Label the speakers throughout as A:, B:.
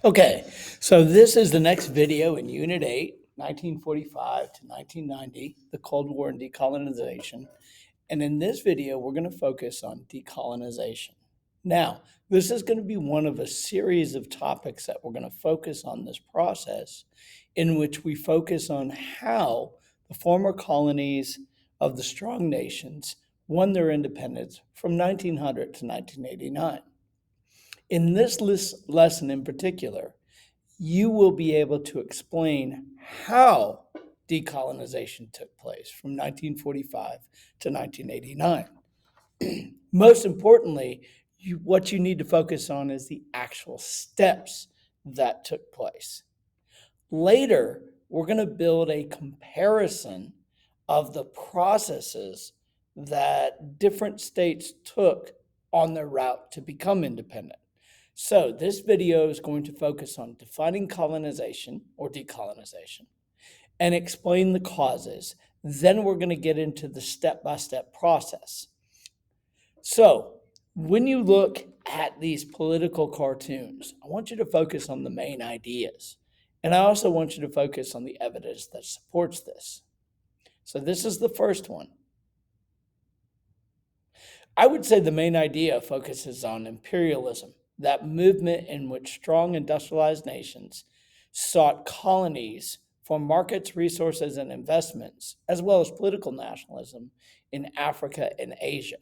A: Okay, so this is the next video in Unit 8, 1945 to 1990, the Cold War and Decolonization. And in this video, we're going to focus on decolonization. Now, this is going to be one of a series of topics that we're going to focus on this process, in which we focus on how the former colonies of the strong nations won their independence from 1900 to 1989. In this lesson in particular, you will be able to explain how decolonization took place from 1945 to 1989. Most importantly, what you need to focus on is the actual steps that took place. Later, we're going to build a comparison of the processes that different states took on their route to become independent. So this video is going to focus on defining colonization or decolonization and explain the causes. Then we're going to get into the step-by-step process. So when you look at these political cartoons, I want you to focus on the main ideas. And I also want you to focus on the evidence that supports this. So this is the first one. I would say the main idea focuses on imperialism, that movement in which strong industrialized nations sought colonies for markets, resources, and investments, as well as political nationalism in Africa and Asia.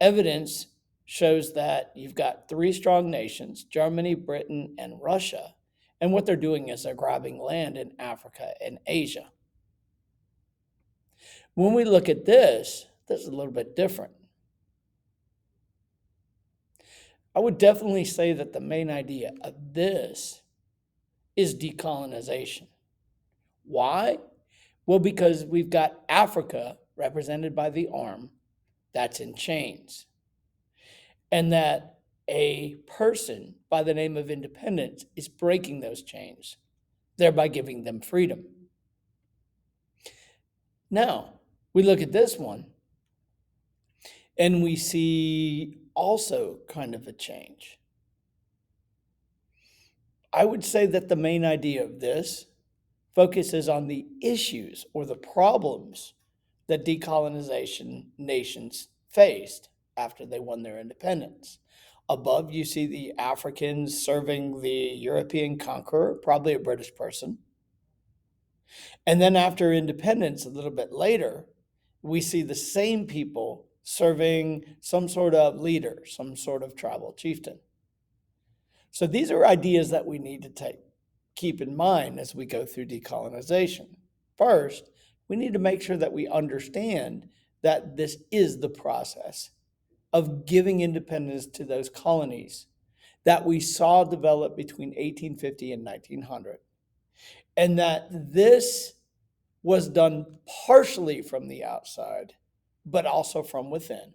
A: Evidence shows that you've got three strong nations, Germany, Britain, and Russia, and what they're doing is they're grabbing land in Africa and Asia. When we look at this is a little bit different. I would definitely say that the main idea of this is decolonization. Why? Well, because we've got Africa represented by the arm that's in chains, and that a person by the name of independence is breaking those chains, thereby giving them freedom. Now, we look at this one, and we see also kind of a change. I would say that the main idea of this focuses on the issues or the problems that decolonization nations faced after they won their independence. Above, you see the Africans serving the European conqueror, probably a British person. And then after independence, a little bit later, we see the same people serving some sort of leader, some sort of tribal chieftain. So these are ideas that we need to keep in mind as we go through decolonization. First, we need to make sure that we understand that this is the process of giving independence to those colonies that we saw develop between 1850 and 1900, and that this was done partially from the outside, but also from within.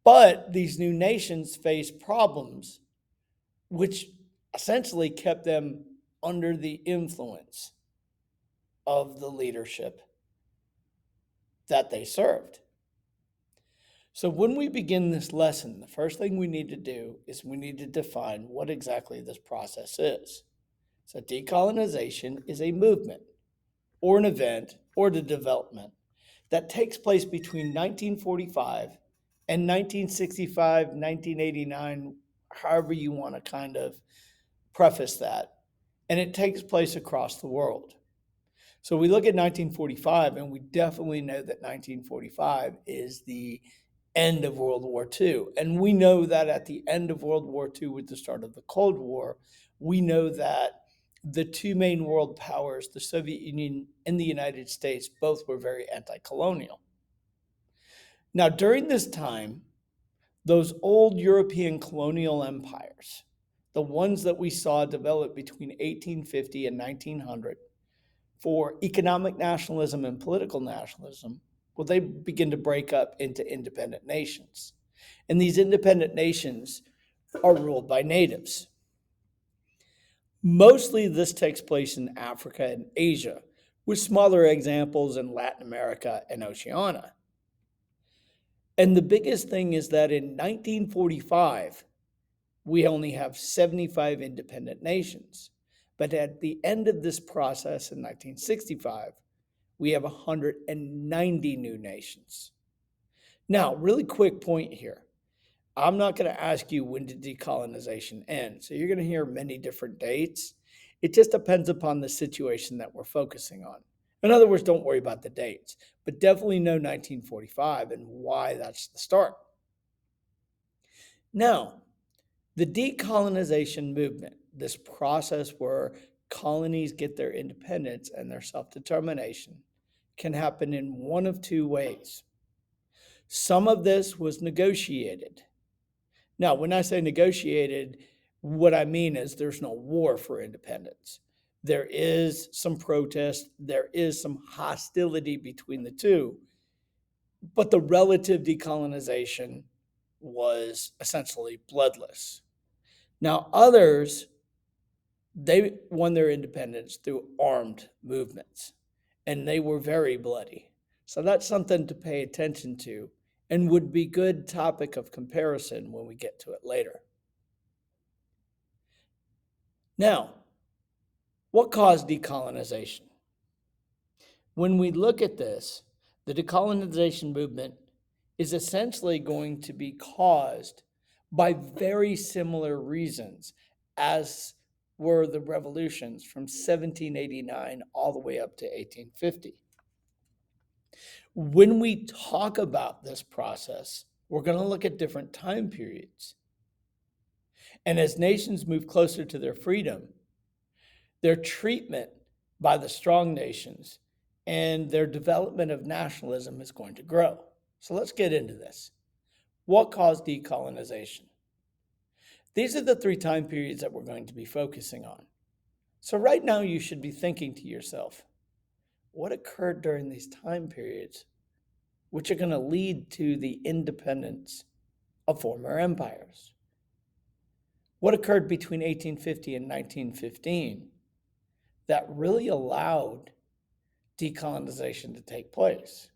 A: But these new nations faced problems which essentially kept them under the influence of the leadership that they served. So when we begin this lesson, the first thing we need to do is we need to define what exactly this process is. So decolonization is a movement or an event or the development that takes place between 1945 and 1965, 1989, however you want to kind of preface that. And it takes place across the world. So we look at 1945, and we definitely know that 1945 is the end of World War II. And we know that at the end of World War II, with the start of the Cold War, we know that the two main world powers, the Soviet Union and the United States, both were very anti-colonial. Now, during this time, those old European colonial empires, the ones that we saw develop between 1850 and 1900 for economic nationalism and political nationalism, well, they begin to break up into independent nations. And these independent nations are ruled by natives. Mostly this takes place in Africa and Asia, with smaller examples in Latin America and Oceania. And the biggest thing is that in 1945, we only have 75 independent nations. But at the end of this process in 1965, we have 190 new nations. Now, really quick point here. I'm not going to ask you when did decolonization end. So you're going to hear many different dates. It just depends upon the situation that we're focusing on. In other words, don't worry about the dates, but definitely know 1945 and why that's the start. Now, the decolonization movement, this process where colonies get their independence and their self determination, can happen in one of two ways. Some of this was negotiated. Now, when I say negotiated, what I mean is there's no war for independence. There is some protest, there is some hostility between the two, but the relative decolonization was essentially bloodless. Now, others, they won their independence through armed movements, and they were very bloody. So that's something to pay attention to and would be good topic of comparison when we get to it later. Now, what caused decolonization? When we look at this, the decolonization movement is essentially going to be caused by very similar reasons as were the revolutions from 1789 all the way up to 1850. When we talk about this process, we're going to look at different time periods. And as nations move closer to their freedom, their treatment by the strong nations and their development of nationalism is going to grow. So let's get into this. What caused decolonization? These are the three time periods that we're going to be focusing on. So right now you should be thinking to yourself, what occurred during these time periods which are going to lead to the independence of former empires? What occurred between 1850 and 1915 that really allowed decolonization to take place?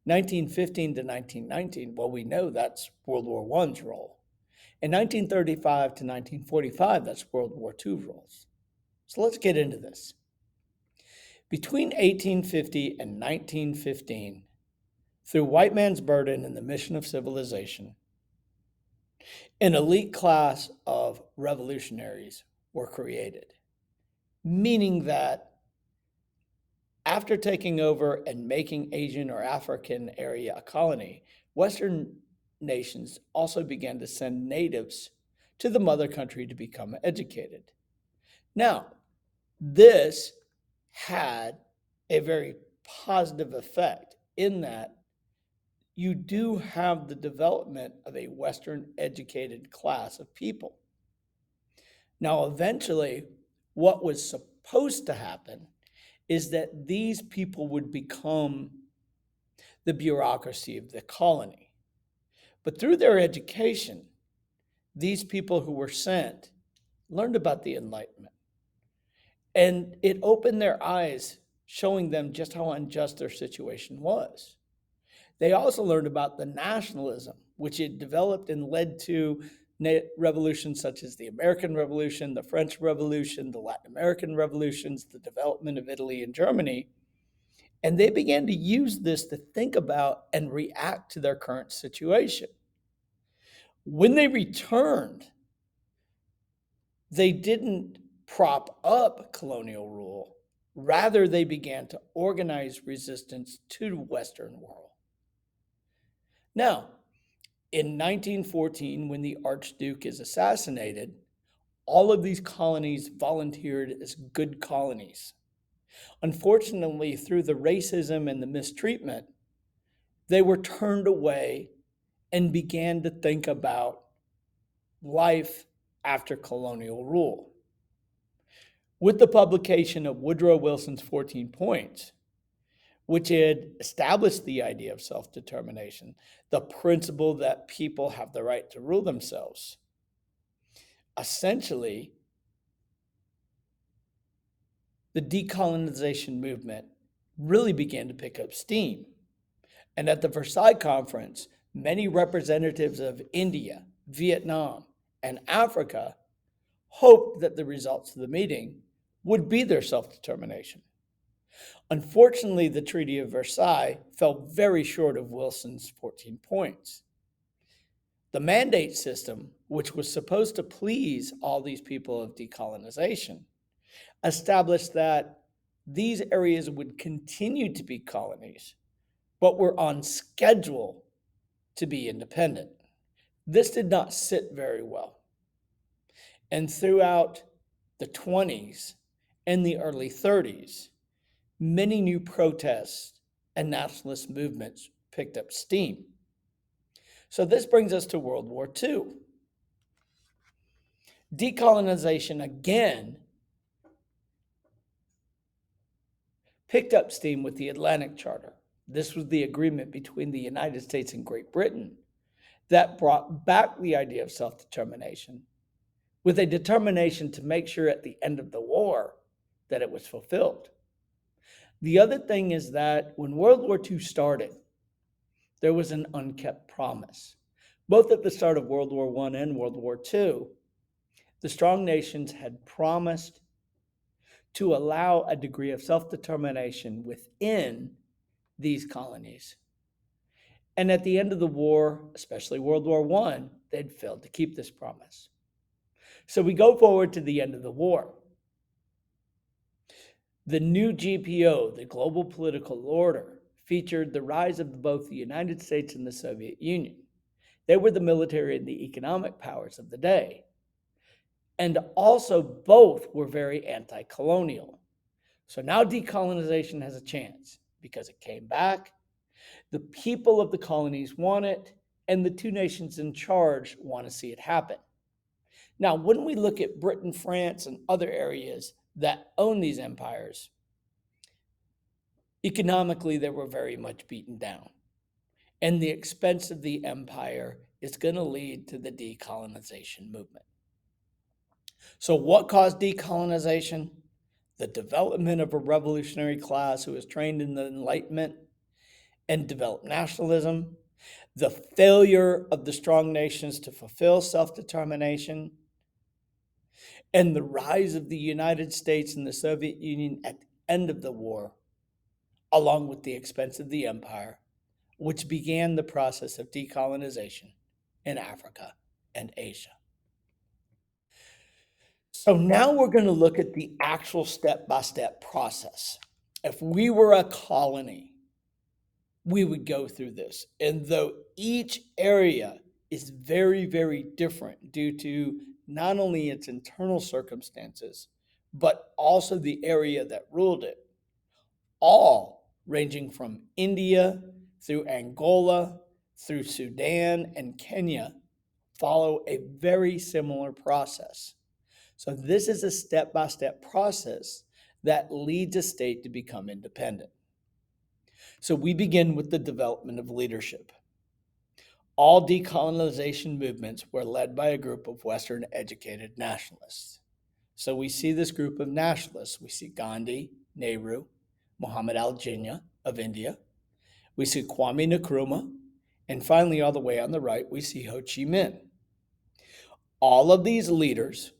A: 1915 to 1919, well, we know that's World War I's role. In 1935 to 1945, that's World War II's roles. So let's get into this. Between 1850 and 1915, through white man's burden and the mission of civilization, an elite class of revolutionaries were created, meaning that after taking over and making Asian or African area a colony, Western nations also began to send natives to the mother country to become educated. Now, this had a very positive effect in that you do have the development of a Western educated class of people. Now, eventually, what was supposed to happen is that these people would become the bureaucracy of the colony. But through their education, these people who were sent learned about the Enlightenment. And it opened their eyes, showing them just how unjust their situation was. They also learned about the nationalism, which had developed and led to revolutions such as the American Revolution, the French Revolution, the Latin American revolutions, the development of Italy and Germany. And they began to use this to think about and react to their current situation. When they returned, they didn't prop up colonial rule. Rather, they began to organize resistance to the Western world. Now, in 1914, when the Archduke is assassinated, all of these colonies volunteered as good colonies. Unfortunately, through the racism and the mistreatment, they were turned away and began to think about life after colonial rule. With the publication of Woodrow Wilson's 14 Points, which had established the idea of self-determination, the principle that people have the right to rule themselves. Essentially, the decolonization movement really began to pick up steam. And at the Versailles Conference, many representatives of India, Vietnam, and Africa hoped that the results of the meeting would be their self determination. Unfortunately, the Treaty of Versailles fell very short of Wilson's 14 points. The mandate system, which was supposed to please all these people of decolonization, established that these areas would continue to be colonies, but were on schedule to be independent. This did not sit very well. And throughout the 20s and the early 30s, many new protests and nationalist movements picked up steam. So this brings us to World War II. Decolonization again picked up steam with the Atlantic Charter. This was the agreement between the United States and Great Britain that brought back the idea of self-determination with a determination to make sure at the end of the war that it was fulfilled. The other thing is that when World War II started, there was an unkept promise. Both at the start of World War I and World War II, the strong nations had promised to allow a degree of self-determination within these colonies. And at the end of the war, especially World War I, they'd failed to keep this promise. So we go forward to the end of the war. The new GPO, the global political order, featured the rise of both the United States and the Soviet Union. They were the military and the economic powers of the day. And also both were very anti-colonial. So now decolonization has a chance because it came back, the people of the colonies want it, and the two nations in charge want to see it happen. Now, when we look at Britain, France, and other areas that own these empires, economically, they were very much beaten down. And the expense of the empire is going to lead to the decolonization movement. So what caused decolonization? The development of a revolutionary class who was trained in the Enlightenment and developed nationalism, the failure of the strong nations to fulfill self-determination, and the rise of the United States and the Soviet Union at the end of the war, along with the expense of the empire, which began the process of decolonization in Africa and Asia. So now we're going to look at the actual step-by-step process. If we were a colony, we would go through this. And though each area is very, very different due to not only its internal circumstances, but also the area that ruled it, all ranging from India through Angola, through Sudan and Kenya, follow a very similar process. So this is a step-by-step process that leads a state to become independent. So we begin with the development of leadership. All decolonization movements were led by a group of Western educated nationalists. So we see this group of nationalists. We see Gandhi, Nehru, Muhammad al-Jinnah of India. We see Kwame Nkrumah. And finally, all the way on the right, we see Ho Chi Minh. All of these leaders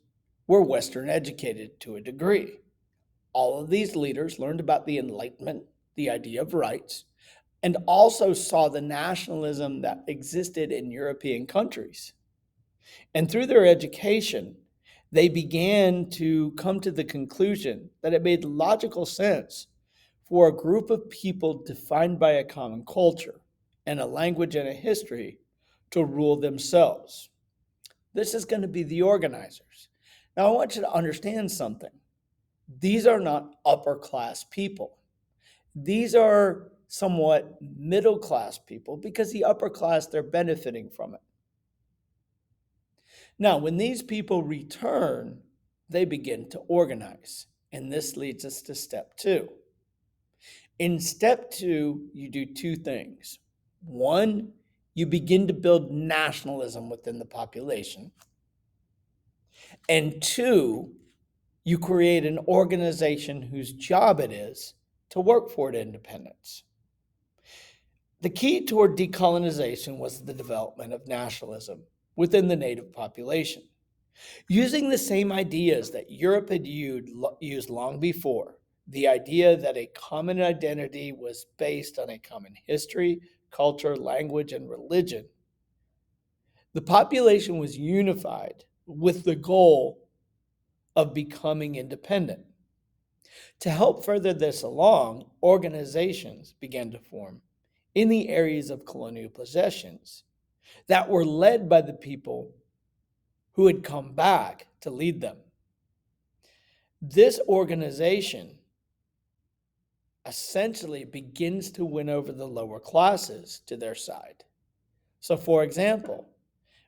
A: were Western educated to a degree. All of these leaders learned about the Enlightenment, the idea of rights, and also saw the nationalism that existed in European countries. And through their education, they began to come to the conclusion that it made logical sense for a group of people defined by a common culture and a language and a history to rule themselves. This is going to be the organizers. Now, I want you to understand something. These are not upper class people. These are somewhat middle class people because the upper class, they're benefiting from it. Now, when these people return, they begin to organize. And this leads us to step two. In step two, you do two things. One, you begin to build nationalism within the population. And two, you create an organization whose job it is to work for independence. The key toward decolonization was the development of nationalism, within the native population. Using the same ideas that Europe had used long before, the idea that a common identity was based on a common history, culture, language, and religion, the population was unified with the goal of becoming independent. To help further this along, organizations began to form in the areas of colonial possessions that were led by the people who had come back to lead them. This organization essentially begins to win over the lower classes to their side. So, for example,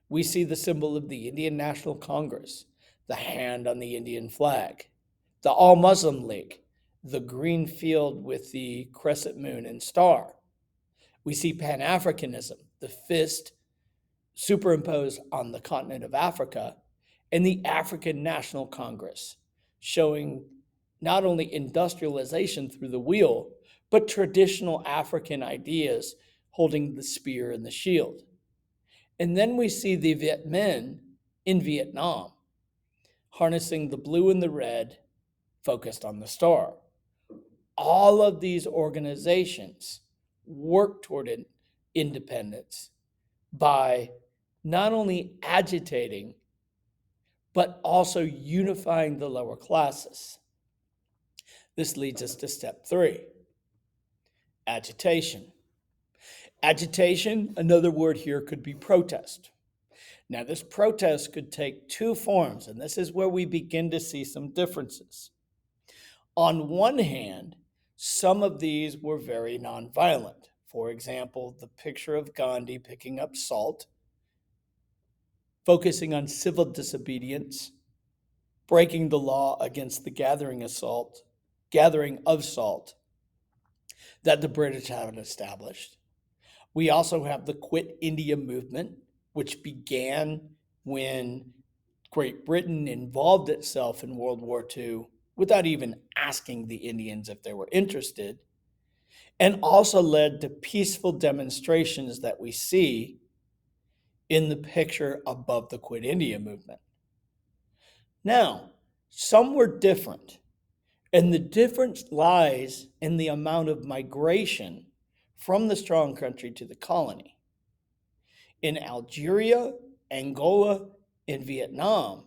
A: we see the symbol of the Indian National Congress, the hand on the Indian flag, the All Muslim League, the green field with the crescent moon and star. We see Pan Africanism, the fist superimposed on the continent of Africa, and the African National Congress, showing not only industrialization through the wheel, but traditional African ideas holding the spear and the shield. And then we see the Viet Minh in Vietnam, harnessing the blue and the red, focused on the star. All of these organizations work toward independence by not only agitating, but also unifying the lower classes. This leads us to step 3, agitation. Agitation, another word here could be protest. Now, this protest could take 2 forms, and this is where we begin to see some differences. On one hand, some of these were very nonviolent. For example, the picture of Gandhi picking up salt, focusing on civil disobedience, breaking the law against the gathering of salt that the British had established. We also have the Quit India movement, which began when Great Britain involved itself in World War II without even asking the Indians if they were interested, and also led to peaceful demonstrations that we see in the picture above the Quit India movement. Now, some were different, and the difference lies in the amount of migration from the strong country to the colony. In Algeria, Angola, and Vietnam,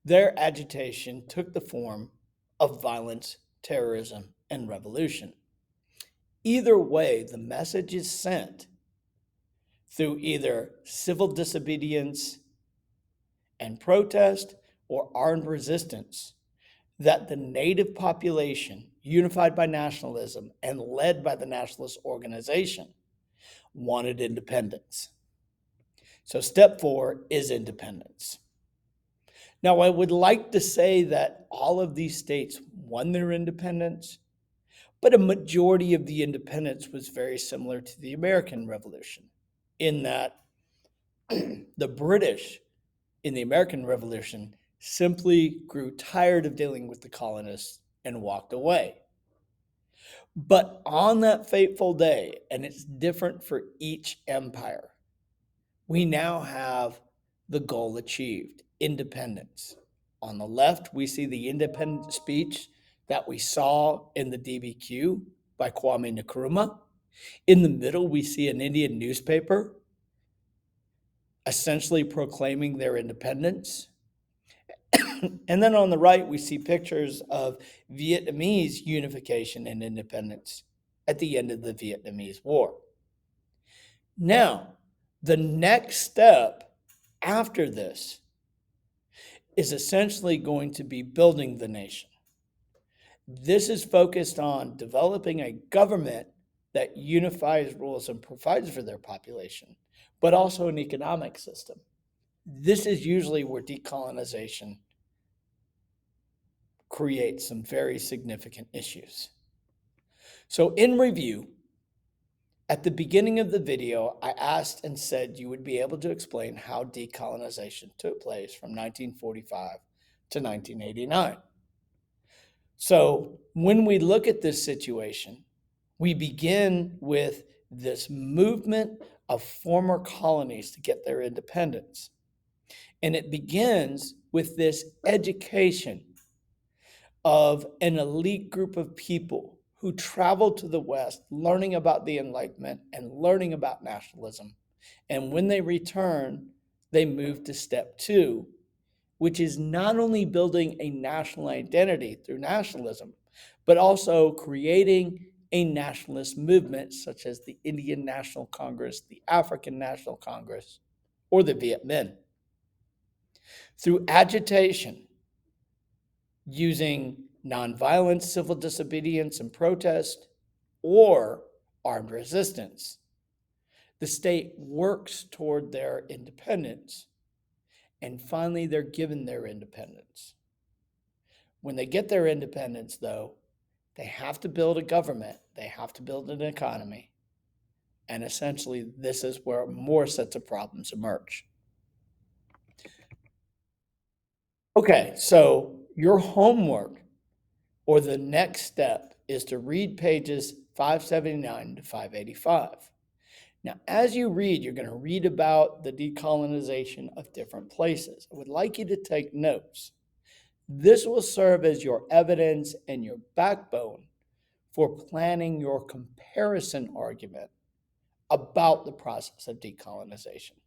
A: their agitation took the form of violence, terrorism, and revolution. Either way, the message is sent through either civil disobedience and protest or armed resistance that the native population, unified by nationalism and led by the nationalist organization, wanted independence. So step 4 is independence. Now, I would like to say that all of these states won their independence, but a majority of the independence was very similar to the American Revolution, in that the British in the American Revolution simply grew tired of dealing with the colonists and walked away. But on that fateful day, and it's different for each empire, we now have the goal achieved, independence. On the left, we see the independence speech that we saw in the DBQ by Kwame Nkrumah. In the middle, we see an Indian newspaper essentially proclaiming their independence. And then on the right, we see pictures of Vietnamese unification and independence at the end of the Vietnamese War. Now, the next step after this is essentially going to be building the nation. This is focused on developing a government that unifies rules and provides for their population, but also an economic system. This is usually where decolonization creates some very significant issues. So in review, at the beginning of the video, I asked and said you would be able to explain how decolonization took place from 1945 to 1989. So when we look at this situation, we begin with this movement of former colonies to get their independence. And it begins with this education of an elite group of people who traveled to the West, learning about the Enlightenment and learning about nationalism. And when they return, they move to step two, which is not only building a national identity through nationalism, but also creating a nationalist movement such as the Indian National Congress, the African National Congress, or the Viet Minh. Through agitation, using nonviolent civil disobedience and protest, or armed resistance, the state works toward their independence. And finally, they're given their independence. When they get their independence, though, they have to build a government, they have to build an economy. And essentially, this is where more sets of problems emerge. Okay, so your homework or the next step is to read pages 579 to 585. Now, as you read, you're going to read about the decolonization of different places. I would like you to take notes. This will serve as your evidence and your backbone for planning your comparison argument about the process of decolonization.